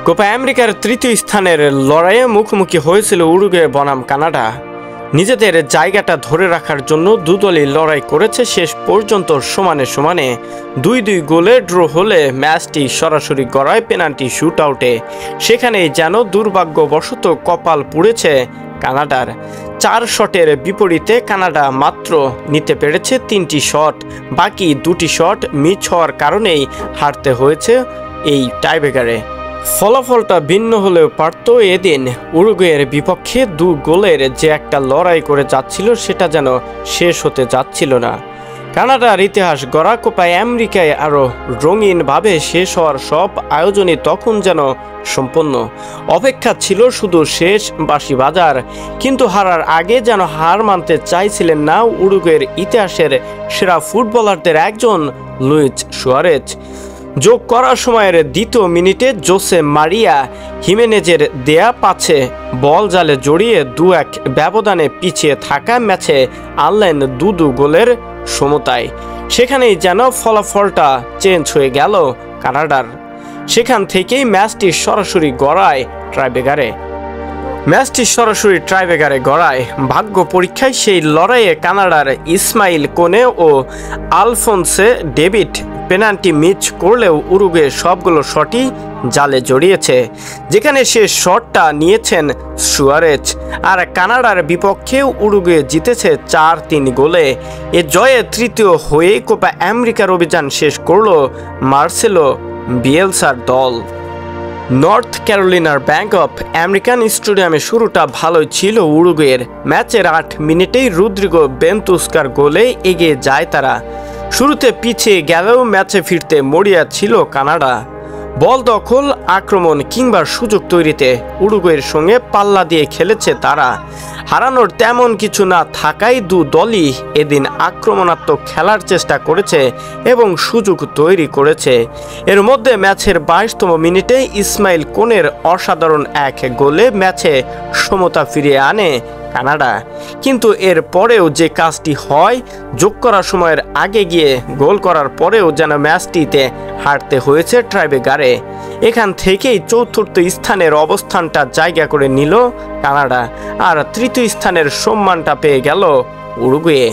Copa আমেরিকার তৃতীয় স্থানের লড়াইয়ে মুখোমুখি হয়েছিল উরুগুয়ে বনাম কানাডা। নিজেদের জায়গাটা ধরে রাখার জন্য দুদলই লড়াই করেছে শেষ পর্যন্ত সমানে সমানে। 2-2 গোলে ড্র হলে ম্যাচটি সরাসরি গড়ায় পেনাল্টি শুট আউটে। সেখানেই যেন দুর্ভাগ্যবশত কপাল পুড়েছে কানাডার। 4 শটের বিপরীতে কানাডা মাত্র নিতে পেরেছে 3টি শট। বাকি 2টি শট মিস হওয়ার কারণেই হারতে হয়েছে এই টাইব্রেকারে। ফলাফলটা ভিন্ন হলেও পারত। এদিন উরুগুয়ের বিপক্ষে 2 গোলের যে একটা লড়াই করে যাচ্ছিল সেটা যেন শেষ হতে যাচ্ছিল না। কানাডার ইতিহাস গড়া কোপা আমেরিকায় আরও রঙিনভাবে শেষ হওয়ার সব আয়োজনই তখন যেন সম্পন্ন। অপেক্ষা ছিল শুধু শেষ বাঁশি বাজার। কিন্তু হারার আগে যেন হার মানতে চাইছিলেন না উরুগুয়ের ইতিহাসের সেরা ফুটবলারদের একজন লুইস সুয়ারেজ। যোগ করার সময়ের 2য় মিনিটে জোসে মারিয়া হিমেনেজের দেয়া পাছে বল জালে জড়িয়ে 2-1 ব্যবধানে পিছিয়ে থাকা ম্যাচে আনলেন 2-2 গোলের সমতায়। সেখানেই যেন ফলাফলটা চেঞ্জ হয়ে গেল কানাডার। সেখান থেকেই ম্যাচটি সরাসরি গড়ায় ট্রাইব্রেকারে গড়ায়। ভাগ্য পরীক্ষায় সেই লড়াইয়ে কানাডার ইসমাইল কোনে ও আলফোন্সে ডেভিড পেনাল্টি মিস করলেও উরুগুয়ে সবগুলো শটই জালে জড়িয়েছে, যেখানে সে শটটা নিয়েছেন সুয়ারেজ। আর কানাডার বিপক্ষে উরুগুয়ে জিতেছে 4-3 গোলে। এ জয়ে তৃতীয় হয়ে কোপা আমেরিকার অভিযান শেষ করল মার্সেলো বিয়েলসার দল। নর্থ ক্যারোলিনার ব্যাংক অফ আমেরিকান স্টেডিয়ামে শুরুটা ভালোই ছিল উরুগুয়ের। ম্যাচের 8 মিনিটেই রদ্রিগো বেনতুস্কার গোলে এগিয়ে যায় তারা। শুরুতে পিছিয়ে গেলেও ম্যাচে ফিরতে মরিয়া ছিল কানাডা। বল দখল, আক্রমণ কিংবা সুযোগ তৈরিতে উরুগুয়ের সঙ্গে পাল্লা দিয়ে খেলেছে তারা। হারানোর তেমন কিছু না থাকায় 2 দলই এদিন আক্রমণাত্মক খেলার চেষ্টা করেছে এবং সুযোগ তৈরি করেছে। এর মধ্যে ম্যাচের 22তম মিনিটে ইসমাইল কোনের অসাধারণ এক গোলে ম্যাচে সমতা ফিরিয়ে আনে কানাডা। কিন্তু এর পরেও যে কাজটি হয়, যোগ করার সময়ের আগে গিয়ে গোল করার পরেও যেন ম্যাচটিতে হারতে হয়েছে টাইব্রেকারে। এখান থেকেই 4র্থ স্থানের অবস্থানটা জায়গা করে নিল কানাডা, আর 3য় স্থানের সম্মানটা পেয়ে গেল উরুগুয়ে।